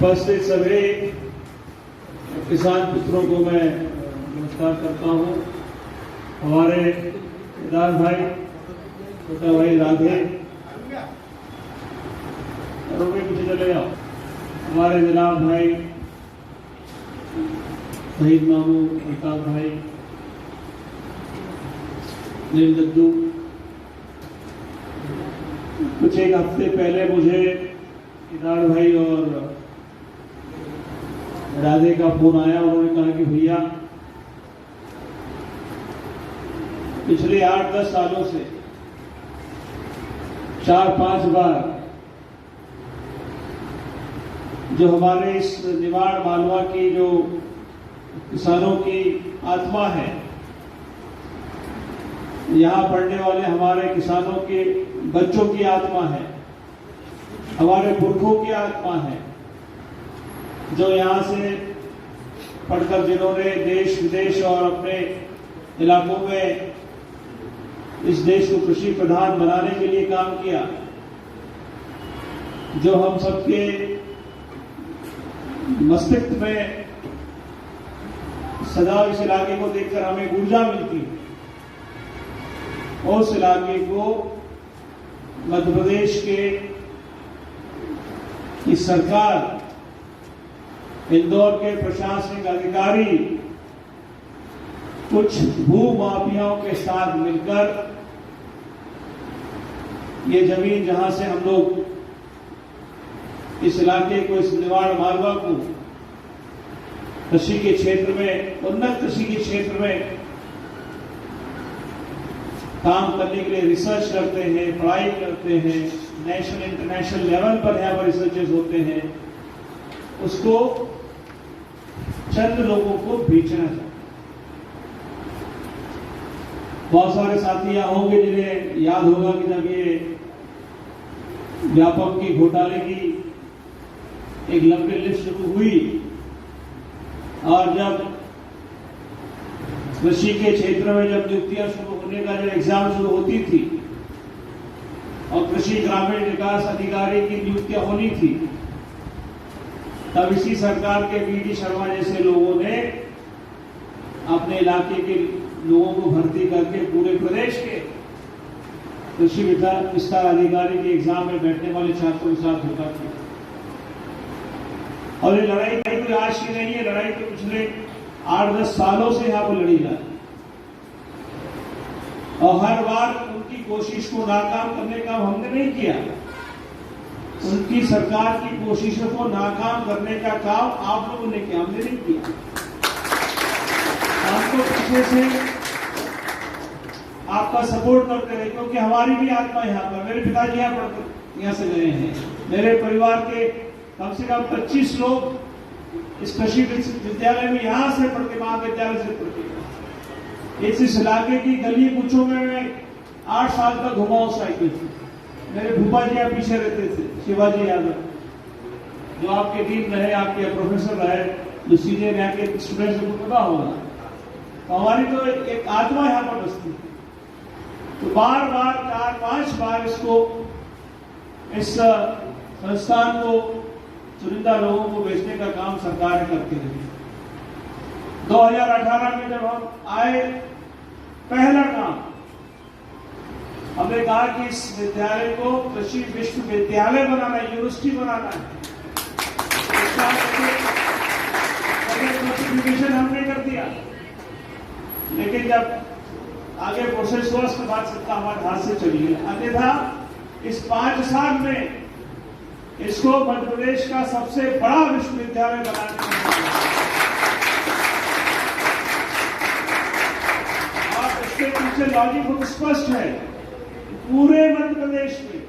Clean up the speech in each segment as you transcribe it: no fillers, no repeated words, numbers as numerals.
उपस्थित सभी किसान मित्रों को मैं नमस्कार करता हूँ। हमारे केदार भाई, छोटा भाई राधे, पीछे चले जाओ, हमारे जनाब भाई शहीद मामू प्रताप भाई, नील दद्दू। कुछ एक हफ्ते पहले मुझे केदार भाई और राधे का फोन आया। उन्होंने कहा कि भैया पिछले 8-10 सालों से 4-5 बार जो हमारे इस निवाड़ मालवा की जो किसानों की आत्मा है, यहाँ पढ़ने वाले हमारे किसानों के बच्चों की आत्मा है, हमारे पुरखों की आत्मा है, जो यहाँ से पढ़कर जिन्होंने देश विदेश और अपने इलाकों में इस देश को कृषि प्रधान बनाने के लिए काम किया, जो हम सबके मस्तिष्क में सदा इस इलाके को देखकर हमें ऊर्जा मिलती है। उस इलाके को मध्य प्रदेश की सरकार, इंदौर के प्रशासनिक अधिकारी कुछ भूमाफियाओं के साथ मिलकर ये जमीन जहां से हम लोग इस इलाके को, इस निवाड़ मालवा को कृषि के क्षेत्र में, उन्नत कृषि के क्षेत्र में काम करने के लिए रिसर्च करते हैं, पढ़ाई करते हैं, नेशनल इंटरनेशनल लेवल पर यहाँ पर रिसर्चेस होते हैं, उसको चंद लोगों को बेचना चाहिए। बहुत सारे साथी यहाँ होंगे जिन्हें याद होगा कि जब ये व्यापक की घोटाले की एक लंबी लिस्ट शुरू हुई और जब कृषि के क्षेत्र में जब नियुक्तियां शुरू होने का जो एग्जाम शुरू होती थी और कृषि ग्रामीण विकास अधिकारी की नियुक्तियां होनी थी, तब इसी सरकार के वी.डी. शर्मा जैसे लोगों ने अपने इलाके के लोगों को भर्ती करके पूरे प्रदेश के कृषि विस्तार अधिकारी के एग्जाम में बैठने वाले छात्रों के साथ धोखा किया। और ये लड़ाई कोई आज की नहीं है, लड़ाई तो पिछले 8-10 सालों से यहाँ पर लड़ी जा रही है। और हर बार उनकी कोशिश को नाकाम करने का हमने नहीं किया, उनकी सरकार की कोशिशों को नाकाम करने का काम आप लोगों ने किया, हमने नहीं किया। हमको पीछे से आपका सपोर्ट करते रहे, क्योंकि हमारी भी आत्मा यहाँ पर, मेरे पिताजी यहाँ से गए हैं, मेरे परिवार के कम से कम 25 लोग इस कृषि विद्यालय में यहाँ से पढ़ते, महाविद्यालय से पढ़ते। इस इलाके की गली कूचों में मैं 8 साल तक घुमा हूं साइकिल से। मेरे भूपा जी यहाँ पीछे रहते थे, शिवाजी यादव, जो आपके डीन रहे, आपके प्रोफेसर रहे, जो सीनियर यहाँ के स्टूडेंट्स को पता होगा। तो हमारी तो एक आत्मा यहाँ पर बसती। तो बार बार 4-5 बार इसको, इस संस्थान को चुनिंदा लोगों को बेचने का काम सरकार करती रही। 2018 में जब हम आए, पहला काम हमने कहा कि इस विद्यालय को कृषि विश्वविद्यालय बनाना है, यूनिवर्सिटी बनाना है। नोटिफिकेशन हमने कर दिया, लेकिन जब आगे प्रोसेस हुआ उसके बाद सत्ता हमारे हाथ से चली गई। अन्यथा इस 5 साल में इसको मध्य प्रदेश का सबसे बड़ा विश्वविद्यालय बनाने और इसके पीछे लॉजिक बहुत स्पष्ट है। पूरे मध्य प्रदेश में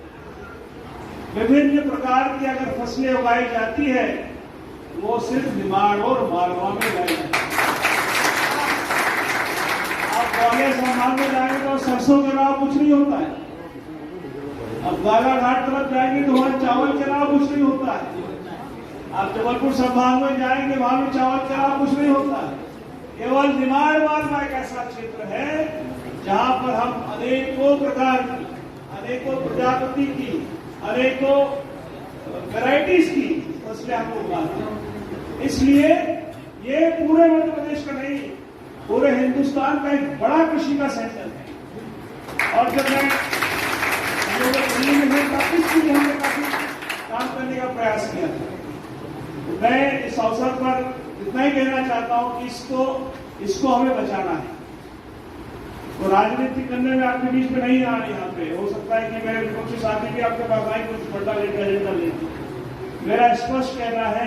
विभिन्न प्रकार की अगर फसलें उगाई जाती है, वो सिर्फ निमाड़ और मालवा में उगाई जाती है। आप ग्वालियर संभाग में जाएंगे तो सरसों के अलावा कुछ नहीं होता है। अब बालाघाट तरफ जाएंगे तो वहां चावल के अलावा कुछ नहीं होता है। आप जबलपुर संभाग में जाएंगे, वहां भी चावल के अलावा कुछ नहीं होता है। केवल निमाड़ मालवा एक ऐसा क्षेत्र है जहां पर हम अनेकों प्रकार की, अनेकों प्रजाति की, अनेकों वैरायटीज की तो इसलिए हमको बुलाते हैं। इसलिए ये पूरे मध्य प्रदेश का नहीं, पूरे हिंदुस्तान का एक बड़ा कृषि का सेंटर है। और जब मैं दिल्ली में था, इसलिए हमने काफी काम करने का प्रयास किया था। तो मैं इस अवसर पर इतना ही कहना चाहता हूं कि इसको हमें बचाना है। तो राजनीति करने में आपके बीच में नहीं आ रही, यहाँ पे हो सकता है कि मेरे विपक्षी साथी भी आपके पास आए कुछ बड़ा लेकर एजेंडा लेकर। मेरा स्पष्ट कहना है,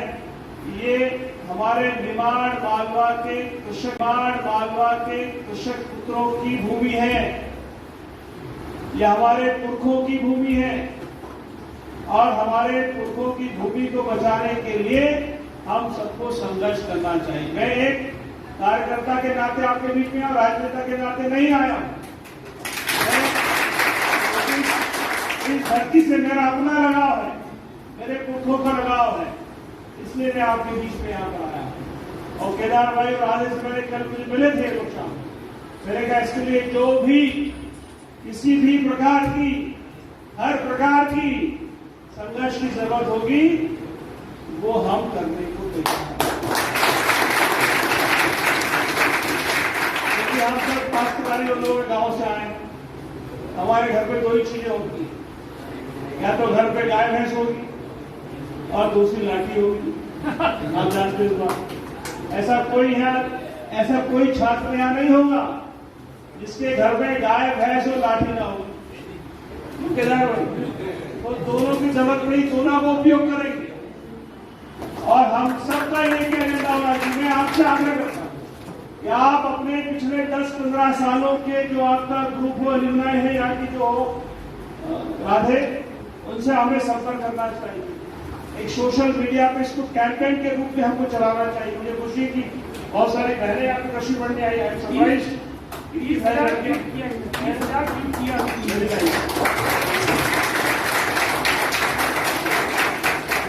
ये हमारे निमाड़ मालवा के कृषक पुत्रों की भूमि है, यह हमारे पुरखों की भूमि है और हमारे पुरखों की भूमि को बचाने के लिए हम सबको संघर्ष करना चाहिए। मैं एक कार्यकर्ता के नाते आपके बीच में और राजनेता के नाते नहीं आया। इस धरती से मेरा अपना लगाव है, मेरे पुरखों का लगाव है, इसलिए मैं आपके बीच में यहाँ पर आया। और केदार भाई और आधे से मेरे कल मुझे मिले थे लोग शाम, मैंने कहा इसके लिए जो भी किसी भी प्रकार की, हर प्रकार की संघर्ष की जरूरत होगी वो हम करने को तैयार हैं। क्योंकि हम सब काश्तकारी लोग गांव से आए, हमारे घर पे दो ही चीजें होती है, या तो घर पे गाय भैंस होगी और दूसरी लाठी होगी। आप जानते इस बात। ऐसा कोई छात्र यहाँ नहीं होगा जिसके घर में गाय भैंस और लाठी ना हो। केदार भाई, तो दोनों की जरूरत पड़ी, दोनों का उपयोग करेंगे और हम सबका एक एजेंडा होना चाहिए। मैं आपसे आग्रह करता हूं कि आप अपने पिछले 10-15 सालों के जो आपका ग्रुप हो, अलुमनाई है या की जो राधे, उनसे हमें संपर्क करना चाहिए। एक सोशल मीडिया पे इसको कैंपेन के रूप में हमको चलाना चाहिए। मुझे खुशी है कि बहुत सारे बहनें यहाँ पे कृषि पढ़ने आई है।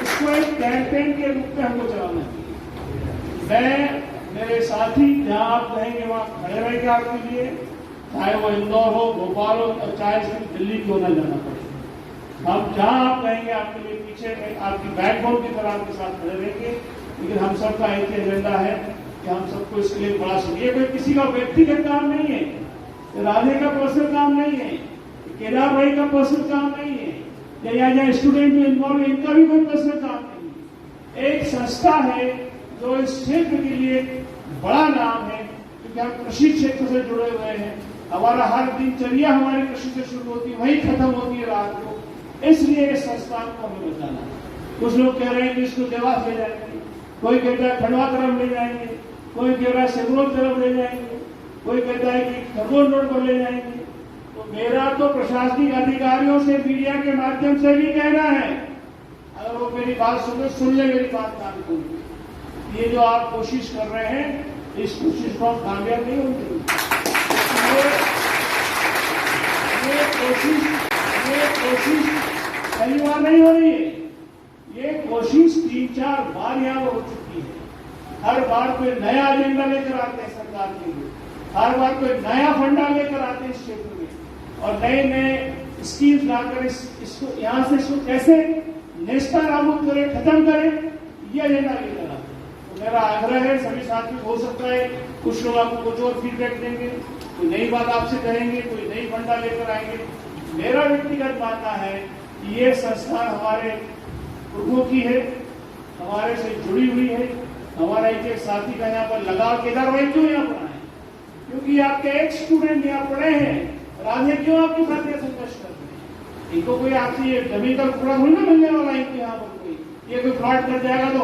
इसको एक कैंपेन के रूप में हमको चलाना चाहिए। मैं, मेरे साथी जहाँ आप कहेंगे वहाँ खड़े रहेंगे आपके लिए, चाहे वो इंदौर हो, भोपाल हो, और चाहे सिर्फ दिल्ली क्यों न जाना पड़े। हम जहाँ आप कहेंगे आपके लिए पीछे में आपकी बैकबोन की तरह आपके साथ खड़े रहेंगे। लेकिन हम सबका एक एजेंडा है कि हम सबको इसके लिए बड़ा ये कोई किसी का व्यक्तिगत काम नहीं है, राधे का पर्सनल काम नहीं है, केदार भाई का पर्सनल काम नहीं है, या जहाँ स्टूडेंट में इन्वॉल्व है इनका भी कोई पर्सनल काम नहीं है। एक संस्था है जो इस क्षेत्र के लिए बड़ा नाम है, क्योंकि हम कृषि क्षेत्र से जुड़े हुए हैं। हमारा हर दिनचर्या हमारी कृषि से शुरू होती है, वही खत्म होती है रात को। इसलिए इस संस्थान को हमें बचाना है। कुछ लोग कह रहे हैं कि इसको देवास ले जाएंगे, कोई कहता है खंडवा तरफ ले जाएंगे, कोई कह रहा है सिंगरौली तरफ ले जाएंगे, कोई कहता है कि खरगोन रोड पर ले जाएंगे। तो मेरा तो प्रशासनिक अधिकारियों से मीडिया के माध्यम से भी कहना है, अगर वो मेरी बात सुन ले मेरी बात काम करें। ये जो आप कोशिश कर रहे हैं, इस कोशिश को आप कामयाब नहीं होंगे। ये कोशिश पहली बार नहीं हो रही है, ये कोशिश 3-4 बार यहाँ हो चुकी है। हर बार कोई नया एजेंडा लेकर आते हैं सरकार के लिए, हर बार कोई नया फंडा लेकर आते हैं इस क्षेत्र में और नए स्कीम्स लाकर इसको यहाँ से इसको कैसे नेस्ता नाबूद करें, खत्म करें, ये एजेंडा लेकर आते हैं। तो मेरा आग्रह है सभी साथियों, हो सकता है कुछ लोग आपको कुछ और फीडबैक देंगे, कोई नई बात आपसे कहेंगे, कोई नई फंडा लेकर आएंगे। मेरा व्यक्तिगत मानना है कि ये संस्थान हमारे पुरखों की है, हमारे से जुड़ी हुई है। हमारा एक साथी का यहाँ पर लगाव, केदार भाई क्यों यहाँ पर आए? क्योंकि आपके एक स्टूडेंट यहाँ पढ़े हैं, राधे क्यों आपके साथ संघर्ष कर रहे हैं? इनको कोई आपसे ये जमीन का टुकड़ा थोड़ी ना मिलने वाला है इनको यहाँ पर कोई। ये कोई फ्लॉट कर जाएगा तो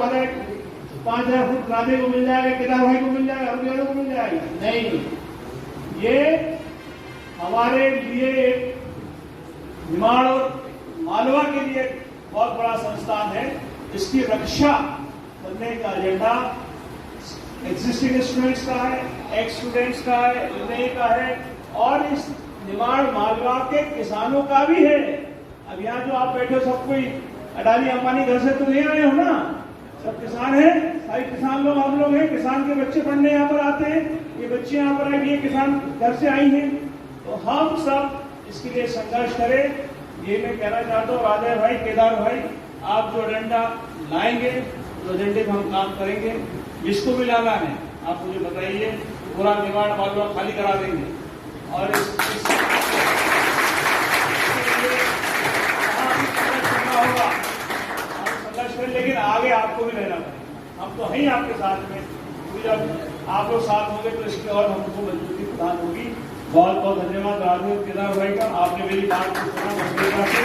5,000 फुट राधे को मिल जाएगा, केदार भाई को मिल जाएगा, हर वालों को मिल जाएगा? नहीं, ये हमारे लिए निमाड़ और मालवा के लिए बहुत बड़ा संस्थान है। इसकी रक्षा करने का एजेंडा एग्जिस्टिंग स्टूडेंट्स का है, एक्स स्टूडेंट्स का है, एलुमनाई का है और इस निमाड़ मालवा के किसानों का भी है। अब यहाँ जो आप बैठे हो सब कोई अडानी अंबानी घर से तो नहीं आए हो ना, सब किसान हैं, सारे किसान लोग हम लोग हैं। किसान के बच्चे पढ़ने यहाँ पर आते हैं, ये बच्चे यहाँ पर आए, ये किसान घर से आई हैं। तो हम सब इसके लिए संघर्ष करें, ये मैं कहना चाहता हूँ। राधे भाई, केदार भाई, आप जो एजेंडा लाएंगे, तो एजेंडे पर हम काम करेंगे। जिसको भी लाना है आप मुझे बताइए, पूरा निवाड़ बालुआ खाली करा देंगे। और होगा संघर्ष करें, लेकिन आगे आपको भी रहना पड़ेगा। हम तो हैं ही आपके साथ में, जब आप लोग साथ होंगे तो इसकी और हमको मजबूती प्रदान होगी। बहुत बहुत धन्यवाद राजू केदार भाई का, आपने मेरी बात को सुना।